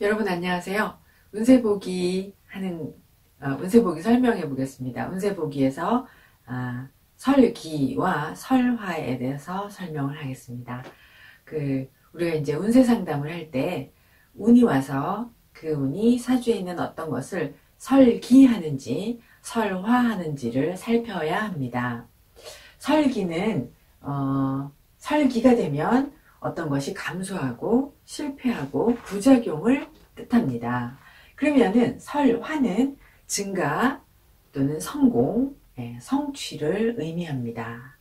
여러분 안녕하세요. 운세보기 운세보기 설명해 보겠습니다. 운세보기에서 설기와 설화에 대해서 설명을 하겠습니다. 우리가 이제 운세 상담을 할 때 운이 와서 그 운이 사주에 있는 어떤 것을 설기하는지 설화하는지를 살펴야 합니다. 설기는 설기가 되면 어떤 것이 감소하고 실패하고 부작용을 뜻합니다. 그러면은 설화는 증가 또는 성공, 성취를 의미합니다.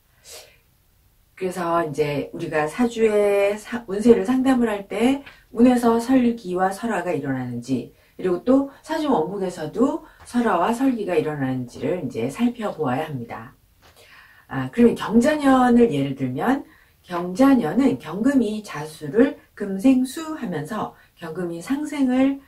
그래서 이제 우리가 사주의 운세를 상담을 할 때 운에서 설기와 설화가 일어나는지, 그리고 또 사주 원국에서도 설화와 설기가 일어나는지를 이제 살펴보아야 합니다. 그러면 경자년을 예를 들면 경자년은 경금이 자수를 금생수 하면서 경금이 상생을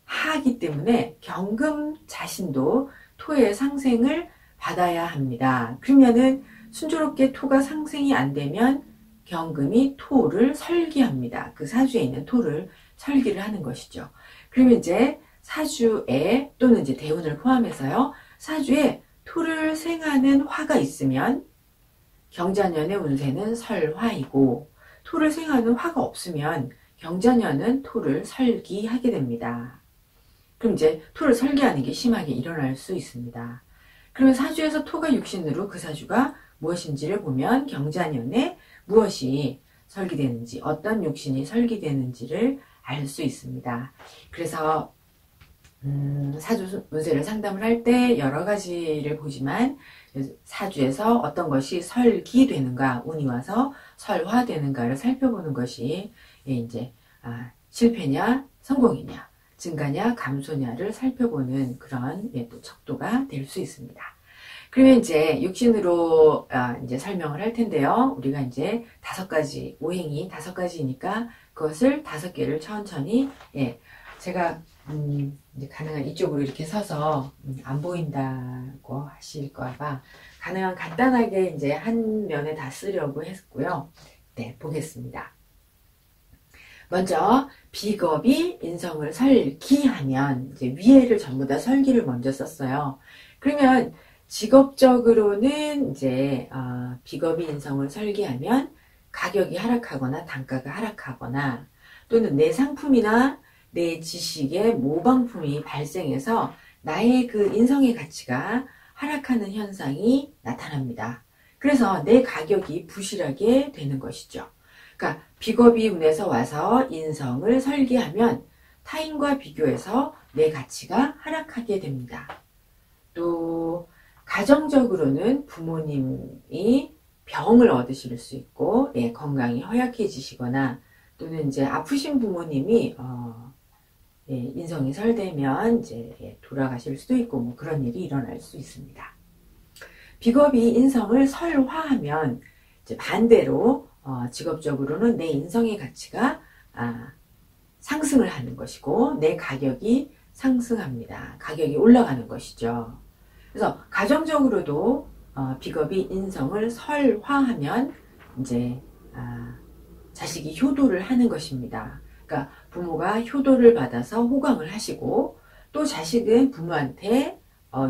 하기 때문에 경금 자신도 토의 상생을 받아야 합니다. 그러면은 순조롭게 토가 상생이 안 되면 경금이 토를 설기합니다. 그 사주에 있는 토를 설기를 하는 것이죠. 그러면 이제 사주에 또는 이제 대운을 포함해서요. 사주에 토를 생하는 화가 있으면 경자년의 운세는 설화이고, 토를 생하는 화가 없으면 경자년은 토를 설기하게 됩니다. 그럼 이제 토를 설기하는 게 심하게 일어날 수 있습니다. 그러면 사주에서 토가 육신으로 그 사주가 무엇인지를 보면 경자년에 무엇이 설기되는지, 어떤 육신이 설기되는지를 알 수 있습니다. 그래서 사주 운세를 상담을 할 때 여러 가지를 보지만 사주에서 어떤 것이 설기되는가, 운이 와서 설화되는가를 살펴보는 것이 이제 실패냐, 성공이냐, 증가냐, 감소냐를 살펴보는 그런 또 척도가 될 수 있습니다. 그러면 이제 육신으로 이제 설명을 할 텐데요. 우리가 이제 5가지, 오행이 5가지니까 그것을 5개를 천천히, 제가 이제 가능한 이쪽으로 이렇게 서서 안 보인다고 하실까봐 가능한 간단하게 이제 한 면에 다 쓰려고 했고요. 네, 보겠습니다. 먼저 비겁이 인성을 설기하면 이제 위에를 전부 다 설기를 먼저 썼어요. 그러면 직업적으로는 이제 비겁이 인성을 설기하면 가격이 하락하거나 단가가 하락하거나 또는 내 상품이나 내 지식의 모방품이 발생해서 나의 그 인성의 가치가 하락하는 현상이 나타납니다. 그래서 내 가격이 부실하게 되는 것이죠. 그러니까 비겁이 운에서 와서 인성을 설계하면 타인과 비교해서 내 가치가 하락하게 됩니다. 또 가정적으로는 부모님이 병을 얻으실 수 있고 건강이 허약해지시거나 또는 이제 아프신 부모님이 인성이 설되면 이제 돌아가실 수도 있고 뭐 그런 일이 일어날 수 있습니다. 비겁이 인성을 설화하면 이제 반대로 직업적으로는 내 인성의 가치가 상승을 하는 것이고 내 가격이 상승합니다. 가격이 올라가는 것이죠. 그래서 가정적으로도 비겁이 인성을 설화하면 이제 자식이 효도를 하는 것입니다. 그러니까 부모가 효도를 받아서 호강을 하시고 또 자식은 부모한테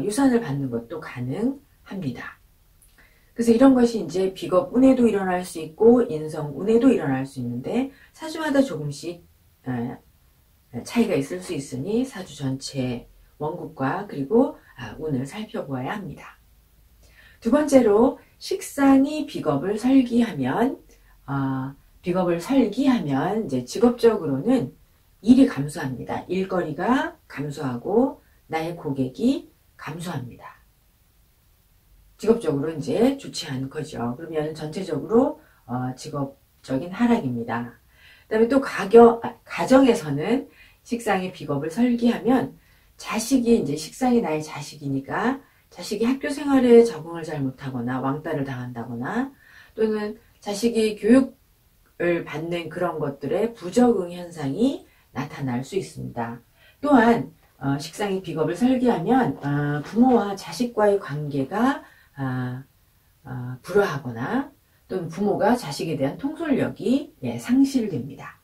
유산을 받는 것도 가능합니다. 그래서 이런 것이 이제 비겁 운에도 일어날 수 있고 인성 운에도 일어날 수 있는데 사주마다 조금씩 차이가 있을 수 있으니 사주 전체 원국과 그리고 운을 살펴보아야 합니다. 두 번째로 식상이 비겁을 설기하면 이제 직업적으로는 일이 감소합니다. 일거리가 감소하고 나의 고객이 감소합니다. 직업적으로 이제 좋지 않은 거죠. 그러면 전체적으로 직업적인 하락입니다. 그다음에 또 가정에서는 식상의 비겁을 설기하면 자식이 이제 식상이 나의 자식이니까 자식이 학교 생활에 적응을 잘 못하거나 왕따를 당한다거나 또는 자식이 교육을 받는 그런 것들의 부적응 현상이 나타날 수 있습니다. 또한 식상이 비겁을 설계하면 부모와 자식과의 관계가 불화하거나 또는 부모가 자식에 대한 통솔력이 상실됩니다.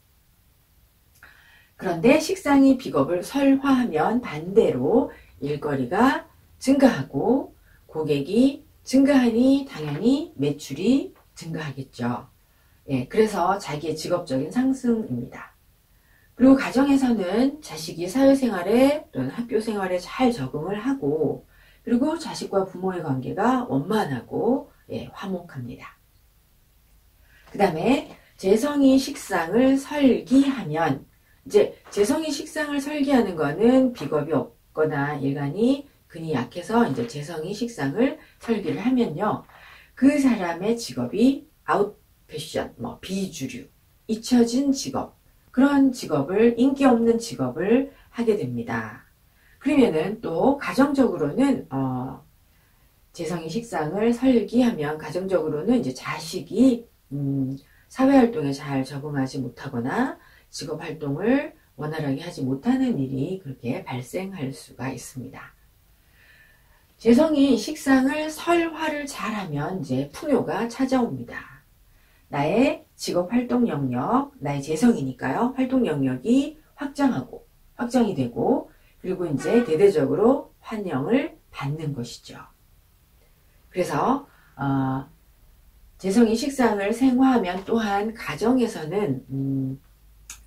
그런데 식상이 비겁을 설화하면 반대로 일거리가 증가하고 고객이 증가하니 당연히 매출이 증가하겠죠. 예, 그래서 자기의 직업적인 상승입니다. 그리고 가정에서는 자식이 사회생활에 또는 학교생활에 잘 적응을 하고 그리고 자식과 부모의 관계가 원만하고 예, 화목합니다. 그 다음에 재성이 식상을 설기하면 이제 재성이 식상을 설기하는 거는 비겁이 없거나 일간이 근이 약해서 이제 재성이 식상을 설기를 하면요. 그 사람의 직업이 아웃패션, 뭐 비주류, 잊혀진 직업, 그런 직업을 인기 없는 직업을 하게 됩니다. 그러면은 또 가정적으로는 재성이 식상을 설기하면 가정적으로는 이제 자식이 사회활동에 잘 적응하지 못하거나 직업활동을 원활하게 하지 못하는 일이 그렇게 발생할 수가 있습니다. 재성이 식상을 설화를 잘하면 이제 풍요가 찾아옵니다. 나의 직업활동 영역, 나의 재성이니까요. 활동 영역이 확장이 되고 그리고 이제 대대적으로 환영을 받는 것이죠. 그래서 재성이 식상을 생화하면 또한 가정에서는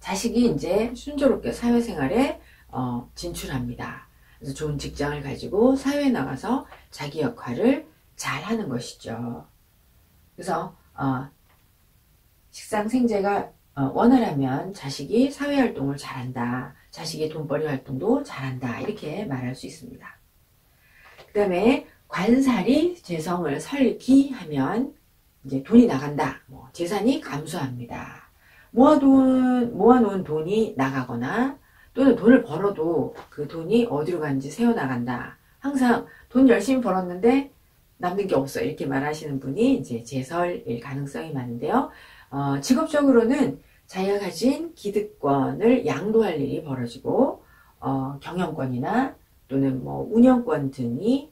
자식이 이제 순조롭게 사회생활에 진출합니다. 그래서 좋은 직장을 가지고 사회에 나가서 자기 역할을 잘 하는 것이죠. 그래서 식상 생재가 원활하면 자식이 사회활동을 잘한다. 자식의 돈벌이 활동도 잘한다. 이렇게 말할 수 있습니다. 그 다음에 관살이 재성을 설기하면 이제 돈이 나간다. 재산이 감소합니다. 모아놓은 돈이 나가거나 또는 돈을 벌어도 그 돈이 어디로 가는지 새어나간다. 항상 돈 열심히 벌었는데 남는 게 없어. 이렇게 말하시는 분이 이제 재설일 가능성이 많은데요. 직업적으로는 자기가 가진 기득권을 양도할 일이 벌어지고 경영권이나 또는 뭐 운영권 등이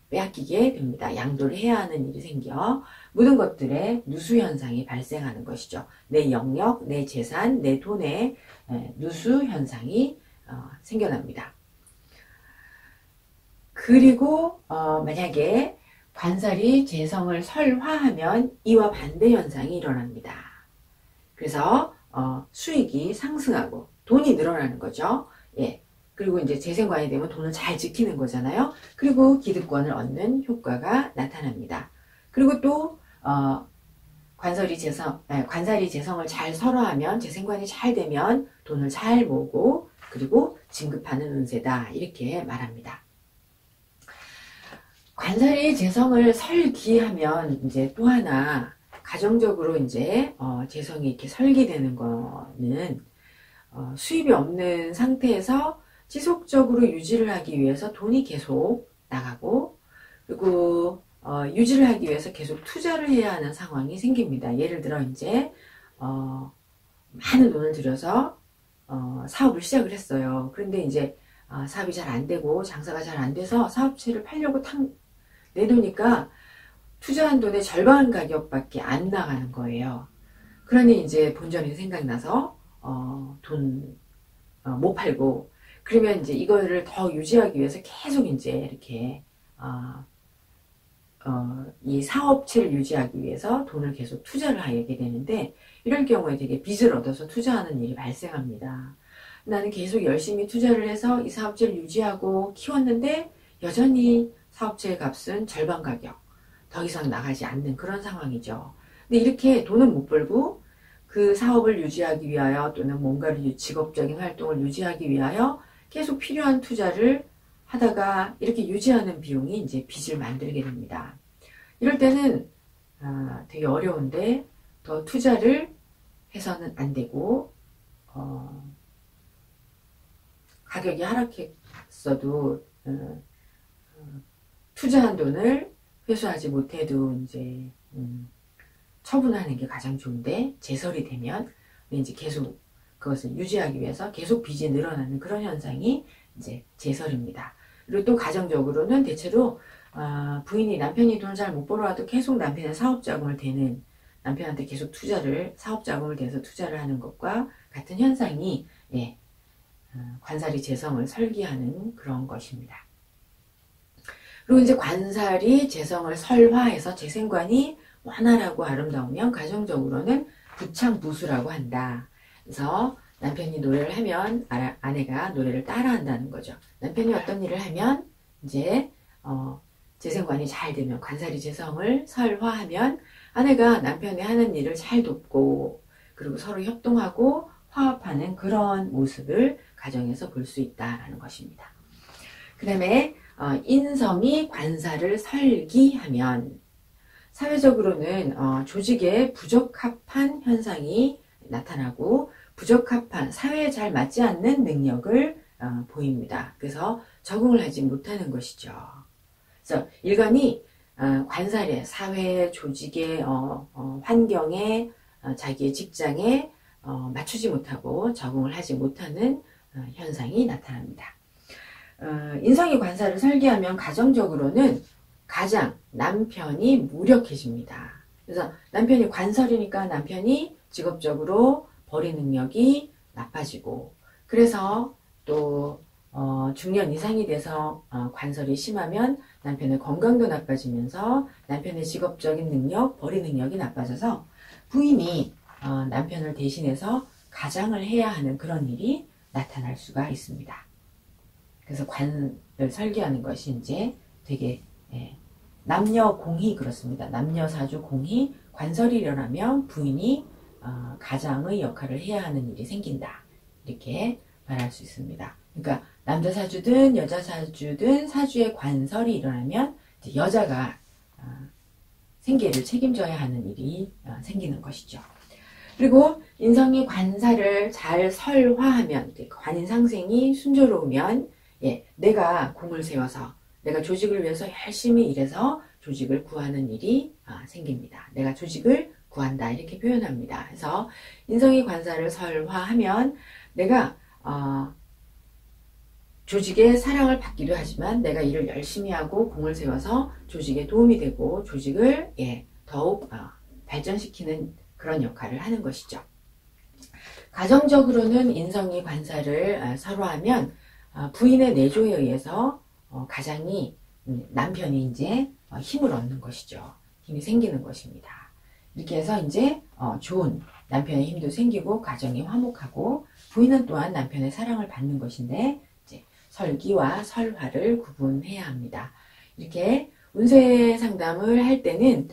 빼앗기게 됩니다. 양도를 해야 하는 일이 생겨 모든 것들의 누수 현상이 발생하는 것이죠. 내 영역, 내 재산, 내 돈의 누수 현상이 생겨납니다. 그리고 만약에 관살이 재성을 설화하면 이와 반대 현상이 일어납니다. 그래서 수익이 상승하고 돈이 늘어나는 거죠. 예. 그리고 이제 재생관이 되면 돈을 잘 지키는 거잖아요. 그리고 기득권을 얻는 효과가 나타납니다. 그리고 또 관살이 재성을 잘 설화하면 재생관이 잘 되면 돈을 잘 모으고 그리고 진급하는 운세다. 이렇게 말합니다. 관살이 재성을 설기하면 이제 또 하나 가정적으로 이제 재성이 이렇게 설기되는 거는 수입이 없는 상태에서 지속적으로 유지를 하기 위해서 돈이 계속 나가고 그리고 유지를 하기 위해서 계속 투자를 해야 하는 상황이 생깁니다. 예를 들어 이제 많은 돈을 들여서 사업을 시작을 했어요. 그런데 이제 사업이 잘 안 되고 장사가 잘 안 돼서 사업체를 팔려고 내놓으니까 투자한 돈의 절반 가격밖에 안 나가는 거예요. 그러니 이제 본전이 생각나서 돈 못 팔고 그러면 이제 이거를 더 유지하기 위해서 계속 이제 이렇게 이 사업체를 유지하기 위해서 돈을 계속 투자를 하게 되는데 이럴 경우에 되게 빚을 얻어서 투자하는 일이 발생합니다. 나는 계속 열심히 투자를 해서 이 사업체를 유지하고 키웠는데 여전히 사업체의 값은 절반 가격, 더 이상 나가지 않는 그런 상황이죠. 근데 이렇게 돈은 못 벌고 그 사업을 유지하기 위하여 또는 뭔가를 직업적인 활동을 유지하기 위하여 계속 필요한 투자를 하다가 이렇게 유지하는 비용이 이제 빚을 만들게 됩니다. 이럴 때는 되게 어려운데 더 투자를 해서는 안 되고 가격이 하락했어도 투자한 돈을 회수하지 못해도 이제 처분하는 게 가장 좋은데 재설이 되면 이제 계속 그것을 유지하기 위해서 계속 빚이 늘어나는 그런 현상이 이제 재설입니다. 그리고 또 가정적으로는 대체로 부인이 남편이 돈을 잘 못 벌어와도 계속 남편의 사업자금을 대는 남편한테 계속 사업자금을 대서 투자를 하는 것과 같은 현상이 관살이 재성을 설기하는 그런 것입니다. 그리고 이제 관살이 재성을 설화해서 재생관이 완활하고 아름다우면 가정적으로는 부창부수라고 한다. 그래서 남편이 노래를 하면 아내가 노래를 따라한다는 거죠. 남편이 어떤 일을 하면 이제 재생관이 잘 되면 관살이 재성을 설화하면 아내가 남편이 하는 일을 잘 돕고 그리고 서로 협동하고 화합하는 그런 모습을 가정에서 볼 수 있다는 것입니다. 그 다음에 인성이 관살을 설기하면 사회적으로는 조직에 부적합한 현상이 나타나고 부적합한 사회에 잘 맞지 않는 능력을 보입니다. 그래서 적응을 하지 못하는 것이죠. 그래서 일간이 관살에 사회 조직의 환경에 자기의 직장에 맞추지 못하고 적응을 하지 못하는 현상이 나타납니다. 인성이 관살을 설계하면 가정적으로는 가장 남편이 무력해집니다. 그래서 남편이 관설이니까 남편이 직업적으로 벌이 능력이 나빠지고 그래서 또 중년 이상이 돼서 관설이 심하면 남편의 건강도 나빠지면서 남편의 직업적인 능력, 벌이 능력이 나빠져서 부인이 남편을 대신해서 가장을 해야 하는 그런 일이 나타날 수가 있습니다. 그래서 관을 설계하는 것이 이제 되게 남녀 공히 그렇습니다. 남녀 사주 공히 관설이 일어나면 부인이 가장의 역할을 해야 하는 일이 생긴다. 이렇게 말할 수 있습니다. 그러니까 남자 사주든 여자 사주든 사주에 관설이 일어나면 여자가 생계를 책임져야 하는 일이 생기는 것이죠. 그리고 인성이 관살을 잘 설화하면 관인상생이 순조로우면 내가 공을 세워서 내가 조직을 위해서 열심히 일해서 조직을 구하는 일이 생깁니다. 내가 조직을 구한다 이렇게 표현합니다. 그래서 인성이 관살을 설화하면 내가 조직의 사랑을 받기도 하지만 내가 일을 열심히 하고 공을 세워서 조직에 도움이 되고 조직을 더욱 발전시키는 그런 역할을 하는 것이죠. 가정적으로는 인성이 관살을 설화하면 부인의 내조에 의해서 가장이 남편이 이제 힘을 얻는 것이죠. 힘이 생기는 것입니다. 이렇게 해서 이제 좋은 남편의 힘도 생기고 가정이 화목하고 부인은 또한 남편의 사랑을 받는 것인데 이제 설기와 설화를 구분해야 합니다. 이렇게 운세 상담을 할 때는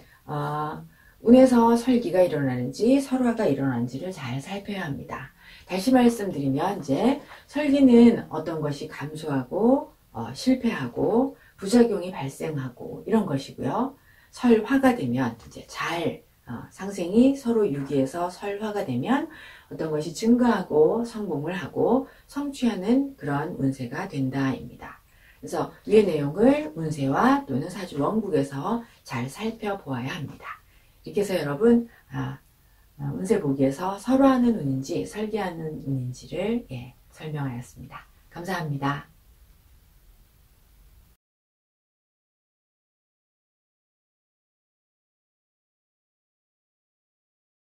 운에서 설기가 일어나는지 설화가 일어나는지를 잘 살펴야 합니다. 다시 말씀드리면 이제 설기는 어떤 것이 감소하고 실패하고 부작용이 발생하고 이런 것이고요. 설화가 되면 이제 잘 상생이 서로 유기해서 설화가 되면 어떤 것이 증가하고 성공을 하고 성취하는 그런 운세가 된다입니다. 그래서 위의 내용을 운세와 또는 사주 원국에서 잘 살펴보아야 합니다. 이렇게 해서 여러분 운세 보기에서 설화하는 운인지 설계하는 운인지를 설명하였습니다. 감사합니다.